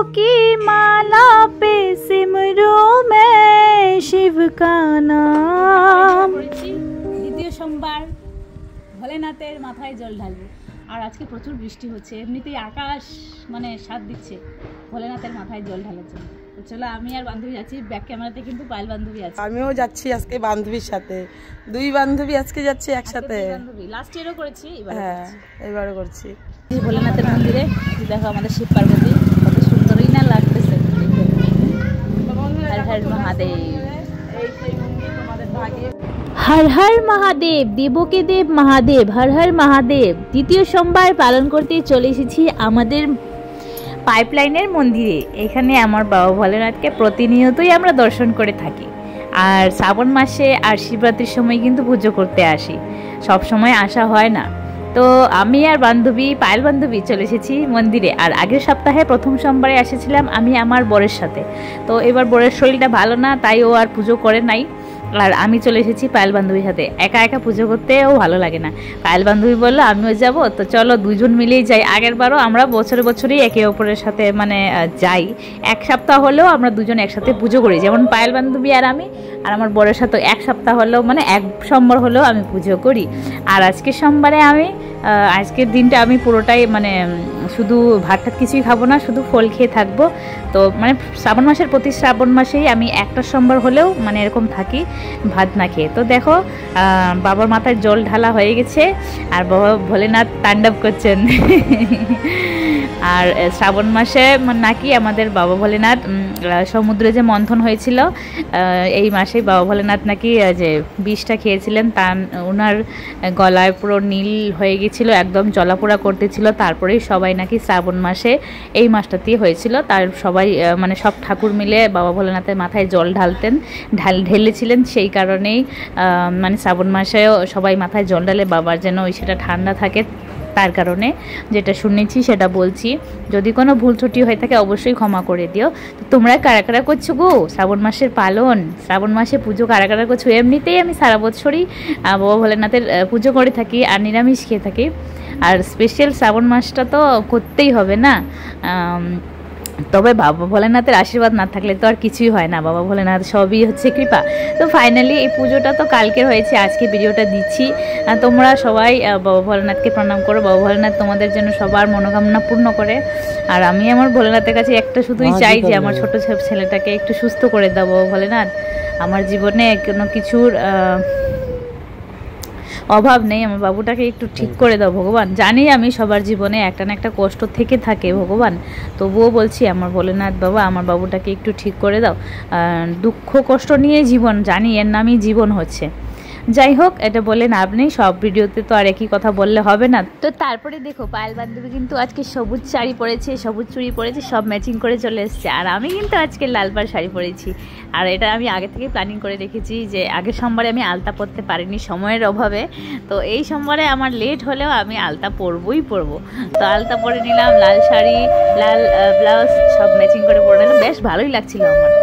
की माला पे सिमरू मैं शिव का नाम। দ্বিতীয় সোমবার ভোলেনাথের মাথায় জল ঢালবো। আর আজকে প্রচুর বৃষ্টি হচ্ছে, এমনিতেই আকাশ মানে সাথ দিচ্ছে ভোলেনাথের মাথায় জল ঢালার জন্য। তো চলো আমি আর বান্ধবী যাচ্ছি, ব্যাক ক্যামেরাতে কিন্তু পায়েল বান্ধবী আছে। আমিও যাচ্ছি আজকে বান্ধবীর সাথে, দুই বান্ধবী আজকে যাচ্ছি একসাথে। লাস্ট ইয়ারও করেছি, হ্যাঁ এবারও করছি। ভোলেনাথের মন্দিরে দেখো আমাদের শিব পার্বতী কত সুন্দরই না লাগতেছে। হর হর মহাদেব, হর হর মহাদেব, দেবকে দেব মহাদেব, হর হর মহাদেব। দ্বিতীয় সোমবার পালন করতে চলে এসেছি আমাদের পাইপলাইনের মন্দিরে। এখানে আমার বাবা ভোলেনাথকে প্রতিনিয়তই আমরা দর্শন করে থাকি। আর শ্রাবণ মাসে আর শিবরাত্রির সময় কিন্তু পুজো করতে আসি, সব সময় আসা হয় না। তো আমি আর বান্ধবী পায়েল বান্ধবী চলে এসেছি মন্দিরে। আর আগের সপ্তাহে প্রথম সোমবারে এসেছিলাম আমি আমার বরের সাথে। তো এবার বরের শরীরটা ভালো না, তাই ও আর পুজো করে নাই। আর আমি চলে এসেছি পায়েল বান্ধবীর সাথে। একা একা পুজো করতেও ভালো লাগে না। পায়েল বান্ধবী বললো আমিও যাব, তো চলো দুজন মিলেই যাই। আগের বারও আমরা বছরেই একে অপরের সাথে মানে যাই, এক সপ্তাহ হলেও আমরা দুজন একসাথে পুজো করি। যেমন পায়েল বান্ধবী আর আমি, আর আমার বরের সাথে এক সপ্তাহ হলেও মানে এক সোমবার হলেও আমি পুজো করি। আর আজকের সোমবারে আমি আজকের দিনটা আমি পুরোটাই মানে শুধু ভাত টাত কিছুই খাবো না, শুধু ফল খেয়ে থাকবো। তো মানে শ্রাবণ মাসের প্রতি শ্রাবণ মাসেই আমি একটা সোমবার হলেও মানে এরকম থাকি ভাত না খেয়ে। তো দেখো বাবার মাথায় জল ঢালা হয়ে গেছে আর বাবা ভোলেনাথ তাণ্ডব করছেন। আর শ্রাবণ মাসে নাকি আমাদের বাবা ভোলেনাথ সমুদ্রে যে মন্থন হয়েছিল এই মাসেই বাবা ভোলেনাথ নাকি যে বিষটা খেয়েছিলেন, তা ওনার গলায় পুরো নীল হয়ে গেছিলো, একদম জ্বলাপোড়া করতেছিল। তারপরেই সবাই নাকি শ্রাবণ মাসে এই মাসটাতেই হয়েছিল। তার সবাই মানে সব ঠাকুর মিলে বাবা ভোলেনাথের মাথায় জল ঢেলেছিলেন। সেই কারণেই মানে শ্রাবণ মাসেও সবাই মাথায় জল ঢালে বাবার যেন ওই সেটা ঠান্ডা থাকে, তার কারণে যেটা শুনেছি সেটা বলছি। যদি কোনো ভুল ত্রুটি হয়ে থাকে অবশ্যই ক্ষমা করে দিও। তো তোমরা কারা কারা করছো গো শ্রাবণ মাসের পালন, শ্রাবণ মাসে পুজো কারা কারা করছো? এমনিতেই আমি সারা বছরই বাবা ভোলেনাথের পুজো করে থাকি আর নিরামিষ খেয়ে থাকি। আর স্পেশাল শ্রাবণ মাসটা তো করতেই হবে না। তবে বাবা ভোলেনাথের আশীর্বাদ না থাকলে তো আর কিছুই হয় না। বাবা ভোলেনাথ সবই হচ্ছে কৃপা। তো ফাইনালি এই পুজোটা তো কালকে হয়েছে, আজকে ভিডিওটা দিচ্ছি। তোমরা সবাই বাবা ভোলেনাথকে প্রণাম করো। বাবা ভোলেনাথ তোমাদের জন্য সবার মনোকামনা পূর্ণ করে। আর আমি আমার ভোলেনাথের কাছে একটা শুধুই চাই যে আমার ছোট ছেলেটাকে একটু সুস্থ করে দাও বাবা ভোলেনাথ। আমার জীবনে কোনো কিছুর অভাব নেই, আমার বাবুটাকে একটু ঠিক করে দাও ভগবান। জানি আমি সবার জীবনে একটা না একটা কষ্ট থেকে থাকে ভগবান, তবুও বলছি আমার ভোলেনাথ বাবা আমার বাবুটাকে একটু ঠিক করে দাও। দুঃখ কষ্ট নিয়ে জীবন, জানি এর নামই জীবন হচ্ছে। যাই হোক, এটা বলে লাভ নেই, সব ভিডিওতে তো আর একই কথা বললে হবে না। তো তারপরে দেখো পায়েল বান্ধবী কিন্তু আজকে সবুজ শাড়ি পরেছে, সবুজ চুড়ি পরেছে, সব ম্যাচিং করে চলে এসছে। আর আমি কিন্তু আজকে লাল পাড় শাড়ি পরেছি। আর এটা আমি আগে থেকে প্ল্যানিং করে রেখেছি যে আগের সোমবারে আমি আলতা পরতে পারিনি সময়ের অভাবে। তো এই সোমবারে আমার লেট হলেও আমি আলতা পরবই পরবো। তো আলতা পরে নিলাম, লাল শাড়ি, লাল ব্লাউজ সব ম্যাচিং করে পরে নিলাম। বেশ ভালোই লাগছিল আমার।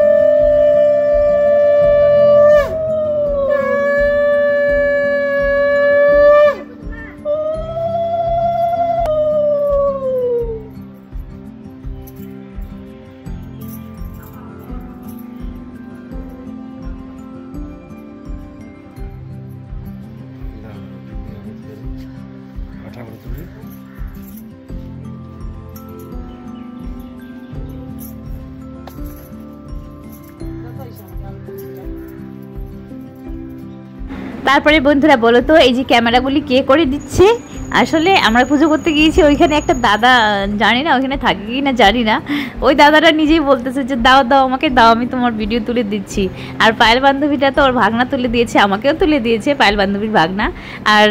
তারপরে বন্ধুরা বলো তো এই যে ক্যামেরাগুলি কে করে দিচ্ছে? আসলে আমরা পুজো করতে গিয়েছি, ওইখানে একটা দাদা, জানি না ওইখানে থাকে কি না জানি না, ওই দাদাটা নিজেই বলতেছে যে দাও দাও আমাকে দাও, আমি তোমার ভিডিও তুলে দিচ্ছি। আর পায়েল বান্ধবীটা তো ওর ভাগনা তুলে দিয়েছে, আমাকেও তুলে দিয়েছে পায়েল বান্ধবীর ভাগনা। আর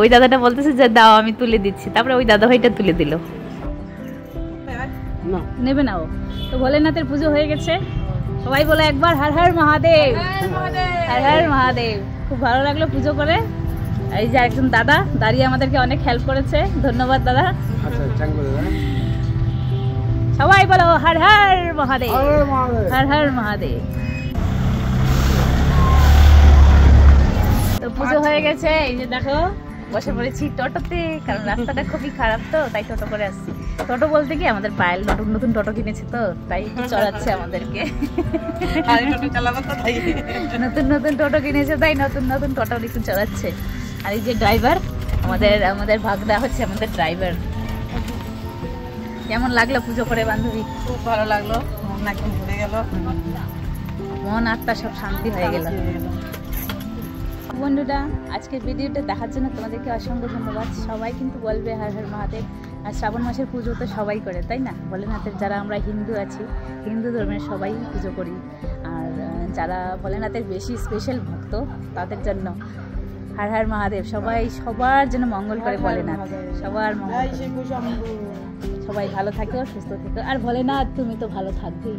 ওই দাদাটা বলতেছে যে দাও আমি তুলে দিচ্ছি। তারপরে ওই দাদা ভাইটা তুলে দিল। নেবে না ও। তো ভোলেনাথের পুজো হয়ে গেছে, সবাই বলে একবার হর হর মহাদেব, হর হর মহাদেব। খুব ভালো লাগলো পুজো করে। এই যে একজন দাদা দাঁড়িয়ে আমাদেরকে অনেক হেল্প করেছে, ধন্যবাদ দাদা। সবাই বলো হর হর মহাদেব, হর হর মহাদেব। তো পুজো হয়ে গেছে, এই যে দেখো বসে পড়েছি টোটোতে, কারণ রাস্তাটা খুবই খারাপ তো তাই টোটো করে আসছি। টোটো বলতে কি আমাদের পায়েল নতুন নতুন টোটো কিনেছে তো তাই একটু চড়াচ্ছে আমাদেরকে। নতুন নতুন টোটো কিনেছে তাই নতুন নতুন টোটো একটু চড়াচ্ছে। আর এই যে ড্রাইভার আমাদের ভাগদা হচ্ছে আমাদের ড্রাইভার। কেমন লাগলো পুজো করে বান্ধবী? খুব ভালো লাগলো, মন একদম ভরে গেল, মন আত্মা সব শান্তি হয়ে গেল। বন্ধুরা আজকের ভিডিওটা দেখার জন্য তোমাদেরকে অসংখ্য ধন্যবাদ। সবাই কিন্তু বলবে হর হর মহাদেব। আর শ্রাবণ মাসের পুজো তো সবাই করে, তাই না? ভোলেনাথের যারা আমরা হিন্দু আছি, হিন্দু ধর্মের সবাই পুজো করি। আর যারা ভোলেনাথের বেশি স্পেশাল ভক্ত তাদের জন্য হর হর মহাদেব। সবাই সবার জন্য মঙ্গল করে ভোলেনাথ, সবার মঙ্গল। সবাই ভালো থাকো, সুস্থ থেকো। আর ভোলেনাথ তুমি তো ভালো থাকবেই।